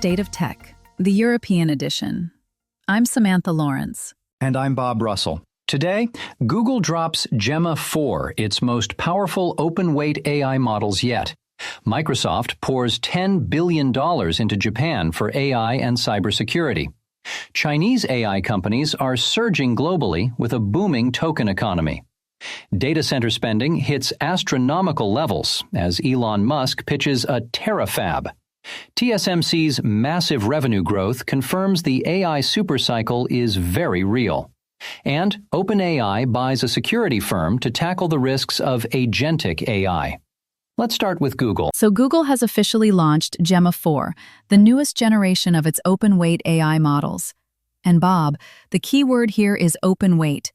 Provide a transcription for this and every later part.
State of Tech, the European edition. I'm Samantha Lawrence. And I'm Bob Russell. Today, Google drops Gemma 4, its most powerful open-weight AI models yet. Microsoft pours $10 billion into Japan for AI and cybersecurity. Chinese AI companies are surging globally with a booming token economy. Data center spending hits astronomical levels as Elon Musk pitches a Terafab. TSMC's massive revenue growth confirms the AI supercycle is very real. And OpenAI buys a security firm to tackle the risks of agentic AI. Let's start with Google. So Google has officially launched Gemma 4, the newest generation of its open-weight AI models. And Bob, the key word here is open-weight.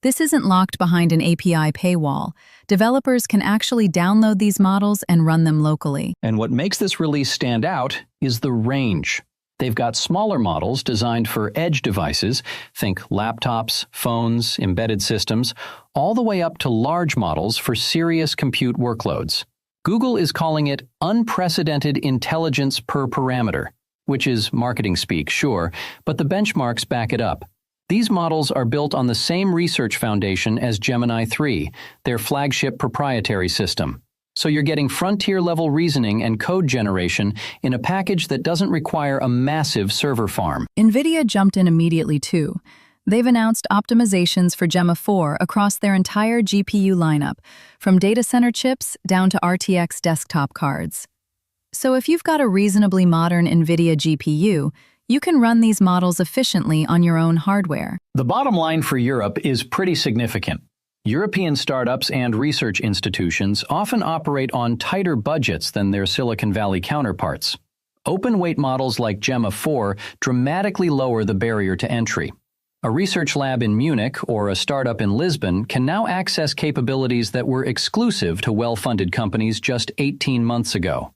This isn't locked behind an API paywall. Developers can actually download these models and run them locally. And what makes this release stand out is the range. They've got smaller models designed for edge devices, think laptops, phones, embedded systems, all the way up to large models for serious compute workloads. Google is calling it unprecedented intelligence per parameter, which is marketing speak, sure, but the benchmarks back it up. These models are built on the same research foundation as Gemini 3, their flagship proprietary system. So you're getting frontier-level reasoning and code generation in a package that doesn't require a massive server farm. NVIDIA jumped in immediately too. They've announced optimizations for Gemma 4 across their entire GPU lineup, from data center chips down to RTX desktop cards. So if you've got a reasonably modern NVIDIA GPU, you can run these models efficiently on your own hardware. The bottom line for Europe is pretty significant. European startups and research institutions often operate on tighter budgets than their Silicon Valley counterparts. Open-weight models like Gemma 4 dramatically lower the barrier to entry. A research lab in Munich or a startup in Lisbon can now access capabilities that were exclusive to well-funded companies just 18 months ago.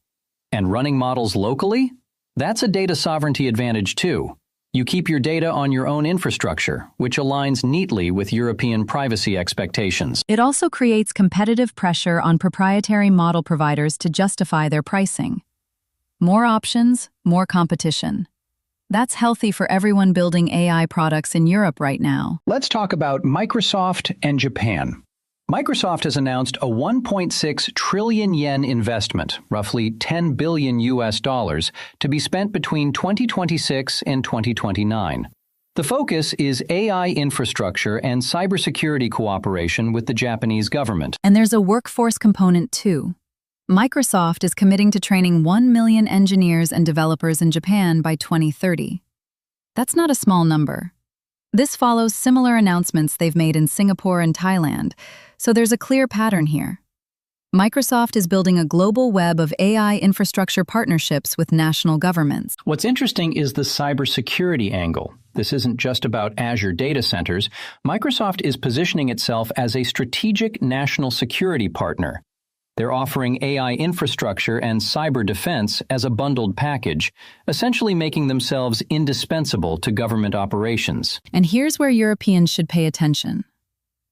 And running models locally? That's a data sovereignty advantage too. You keep your data on your own infrastructure, which aligns neatly with European privacy expectations. It also creates competitive pressure on proprietary model providers to justify their pricing. More options, more competition. That's healthy for everyone building AI products in Europe right now. Let's talk about Microsoft and Japan. Microsoft has announced a 1.6 trillion yen investment, roughly $10 billion to be spent between 2026 and 2029. The focus is AI infrastructure and cybersecurity cooperation with the Japanese government. And there's a workforce component too. Microsoft is committing to training 1 million engineers and developers in Japan by 2030. That's not a small number. This follows similar announcements they've made in Singapore and Thailand, so there's a clear pattern here. Microsoft is building a global web of AI infrastructure partnerships with national governments. What's interesting is the cybersecurity angle. This isn't just about Azure data centers. Microsoft is positioning itself as a strategic national security partner. They're offering AI infrastructure and cyber defense as a bundled package, essentially making themselves indispensable to government operations. And here's where Europeans should pay attention.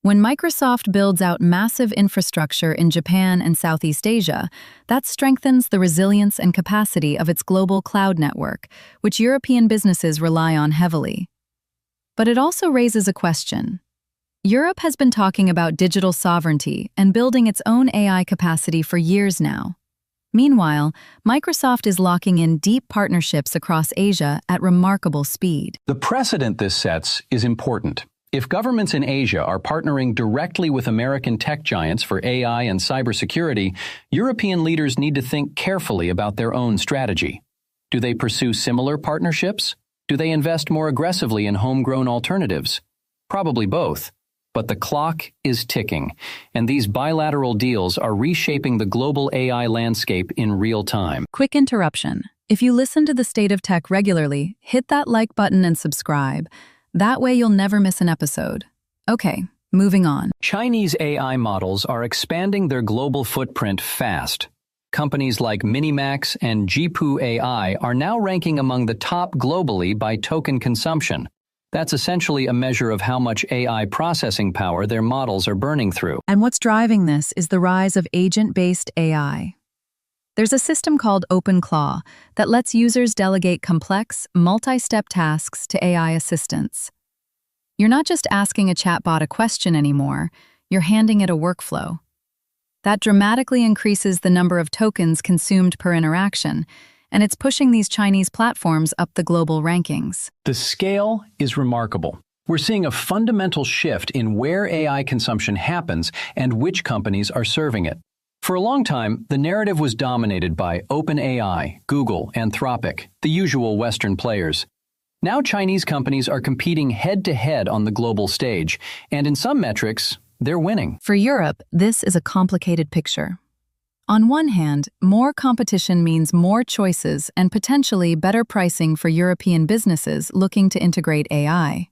When Microsoft builds out massive infrastructure in Japan and Southeast Asia, that strengthens the resilience and capacity of its global cloud network, which European businesses rely on heavily. But it also raises a question. Europe has been talking about digital sovereignty and building its own AI capacity for years now. Meanwhile, Microsoft is locking in deep partnerships across Asia at remarkable speed. The precedent this sets is important. If governments in Asia are partnering directly with American tech giants for AI and cybersecurity, European leaders need to think carefully about their own strategy. Do they pursue similar partnerships? Do they invest more aggressively in homegrown alternatives? Probably both. But the clock is ticking, and these bilateral deals are reshaping the global AI landscape in real time. Quick interruption. If you listen to The State of Tech regularly, hit that like button and subscribe. That way you'll never miss an episode. Okay, moving on. Chinese AI models are expanding their global footprint fast. Companies like MiniMax and Zhipu AI are now ranking among the top globally by token consumption. That's essentially a measure of how much AI processing power their models are burning through. And what's driving this is the rise of agent-based AI. There's a system called OpenClaw that lets users delegate complex, multi-step tasks to AI assistants. You're not just asking a chatbot a question anymore, you're handing it a workflow. That dramatically increases the number of tokens consumed per interaction, and it's pushing these Chinese platforms up the global rankings. The scale is remarkable. We're seeing a fundamental shift in where AI consumption happens and which companies are serving it. For a long time, the narrative was dominated by OpenAI, Google, Anthropic, the usual Western players. Now Chinese companies are competing head-to-head on the global stage, and in some metrics, they're winning. For Europe, this is a complicated picture. On one hand, more competition means more choices and potentially better pricing for European businesses looking to integrate AI.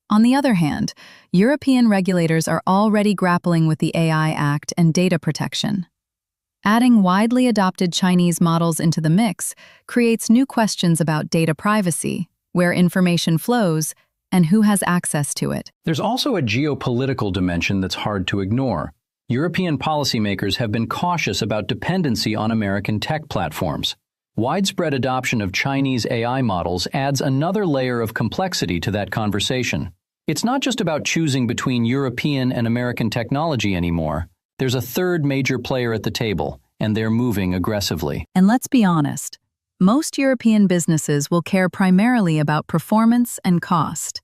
On the other hand, European regulators are already grappling with the AI Act and data protection. Adding widely adopted Chinese models into the mix creates new questions about data privacy, where information flows, and who has access to it. There's also a geopolitical dimension that's hard to ignore. European policymakers have been cautious about dependency on American tech platforms. Widespread adoption of Chinese AI models adds another layer of complexity to that conversation. It's not just about choosing between European and American technology anymore. There's a third major player at the table, and they're moving aggressively. And let's be honest, most European businesses will care primarily about performance and cost.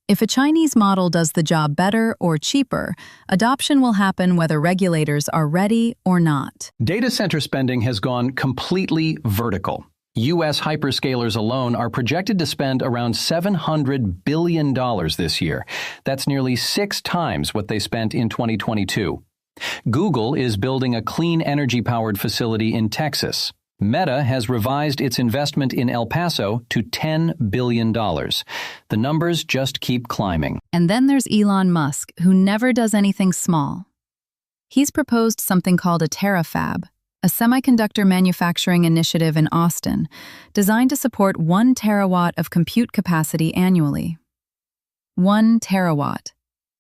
If a Chinese model does the job better or cheaper, adoption will happen whether regulators are ready or not. Data center spending has gone completely vertical. U.S. hyperscalers alone are projected to spend around $700 billion this year. That's nearly 6 times what they spent in 2022. Google is building a clean energy-powered facility in Texas. Meta has revised its investment in El Paso to $10 billion. The numbers just keep climbing. And then there's Elon Musk, who never does anything small. He's proposed something called a Terafab, a semiconductor manufacturing initiative in Austin, designed to support 1 terawatt of compute capacity annually. 1 terawatt.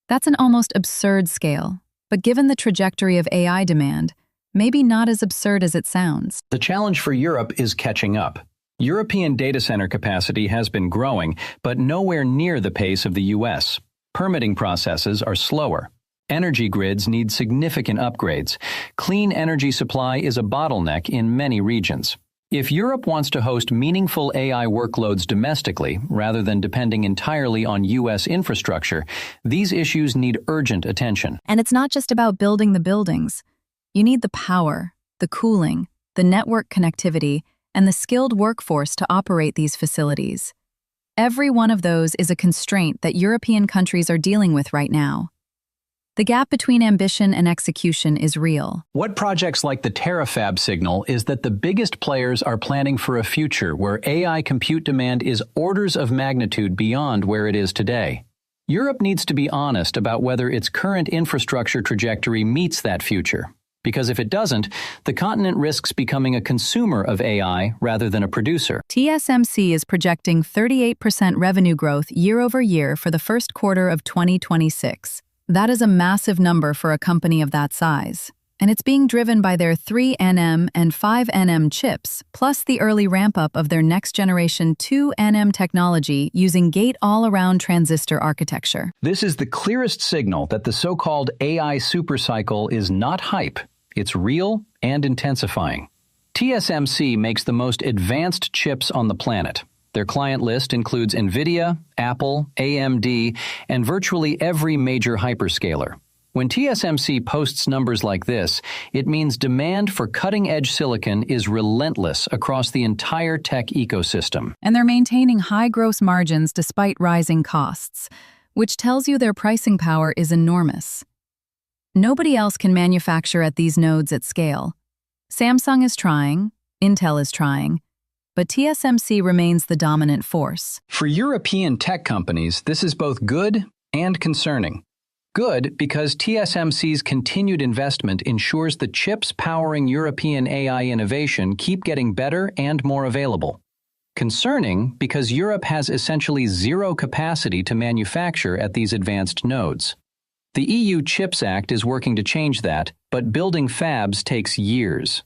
That's an almost absurd scale, but given the trajectory of AI demand, maybe not as absurd as it sounds. The challenge for Europe is catching up. European data center capacity has been growing, but nowhere near the pace of the U.S. Permitting processes are slower. Energy grids need significant upgrades. Clean energy supply is a bottleneck in many regions. If Europe wants to host meaningful AI workloads domestically, rather than depending entirely on U.S. infrastructure, these issues need urgent attention. And it's not just about building the buildings. You need the power, the cooling, the network connectivity, and the skilled workforce to operate these facilities. Every one of those is a constraint that European countries are dealing with right now. The gap between ambition and execution is real. What projects like the Terafab signal is that the biggest players are planning for a future where AI compute demand is orders of magnitude beyond where it is today. Europe needs to be honest about whether its current infrastructure trajectory meets that future. Because if it doesn't, the continent risks becoming a consumer of AI rather than a producer. TSMC is projecting 38% revenue growth year over year for the first quarter of 2026. That is a massive number for a company of that size. And it's being driven by their 3nm and 5nm chips, plus the early ramp-up of their next-generation 2nm technology using gate-all-around transistor architecture. This is the clearest signal that the so-called AI supercycle is not hype. It's real and intensifying. TSMC makes the most advanced chips on the planet. Their client list includes NVIDIA, Apple, AMD, and virtually every major hyperscaler. When TSMC posts numbers like this, it means demand for cutting-edge silicon is relentless across the entire tech ecosystem. And they're maintaining high gross margins despite rising costs, which tells you their pricing power is enormous. Nobody else can manufacture at these nodes at scale. Samsung is trying, Intel is trying, but TSMC remains the dominant force. For European tech companies, this is both good and concerning. Good because TSMC's continued investment ensures the chips powering European AI innovation keep getting better and more available. Concerning because Europe has essentially zero capacity to manufacture at these advanced nodes. The EU Chips Act is working to change that, but building fabs takes years.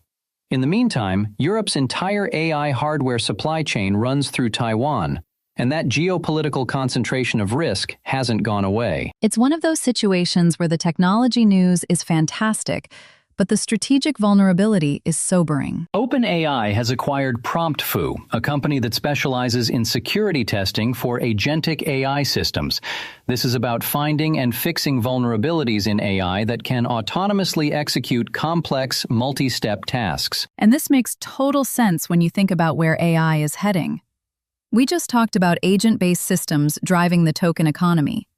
In the meantime, Europe's entire AI hardware supply chain runs through Taiwan, and that geopolitical concentration of risk hasn't gone away. It's one of those situations where the technology news is fantastic, but the strategic vulnerability is sobering. OpenAI has acquired PromptFu, a company that specializes in security testing for agentic AI systems. This is about finding and fixing vulnerabilities in AI that can autonomously execute complex, multi-step tasks. And this makes total sense when you think about where AI is heading. We just talked about agent-based systems driving the token economy.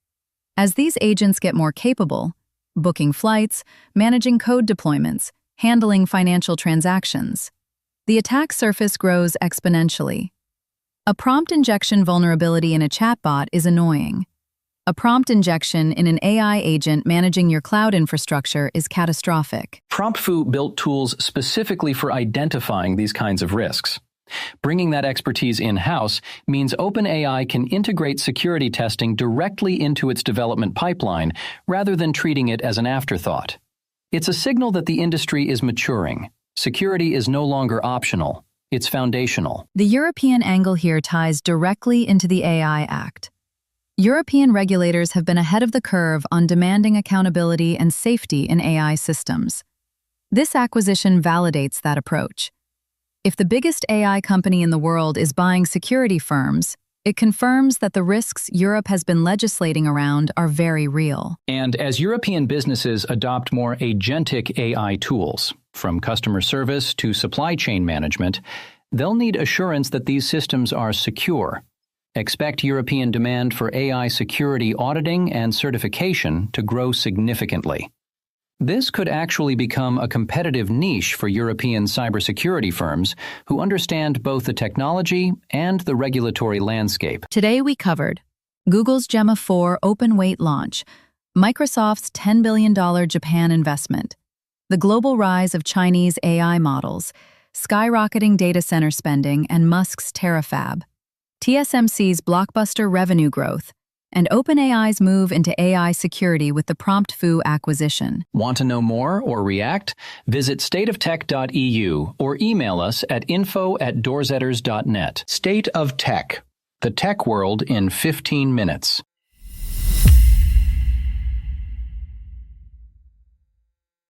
As these agents get more capable, booking flights, managing code deployments, handling financial transactions, the attack surface grows exponentially. A prompt injection vulnerability in a chatbot is annoying. A prompt injection in an AI agent managing your cloud infrastructure is catastrophic. PromptFu built tools specifically for identifying these kinds of risks. Bringing that expertise in-house means OpenAI can integrate security testing directly into its development pipeline rather than treating it as an afterthought. It's a signal that the industry is maturing. Security is no longer optional. It's foundational. The European angle here ties directly into the AI Act. European regulators have been ahead of the curve on demanding accountability and safety in AI systems. This acquisition validates that approach. If the biggest AI company in the world is buying security firms, it confirms that the risks Europe has been legislating around are very real. And as European businesses adopt more agentic AI tools, from customer service to supply chain management, they'll need assurance that these systems are secure. Expect European demand for AI security auditing and certification to grow significantly. This could actually become a competitive niche for European cybersecurity firms who understand both the technology and the regulatory landscape. Today we covered Google's Gemma 4 open-weight launch, Microsoft's $10 billion Japan investment, the global rise of Chinese AI models, skyrocketing data center spending, and Musk's Terafab, TSMC's blockbuster revenue growth, and OpenAI's move into AI security with the PromptFu acquisition. Want to know more or react? Visit stateoftech.eu or email us at info@doorzetters.net. State of Tech, the tech world in 15 minutes.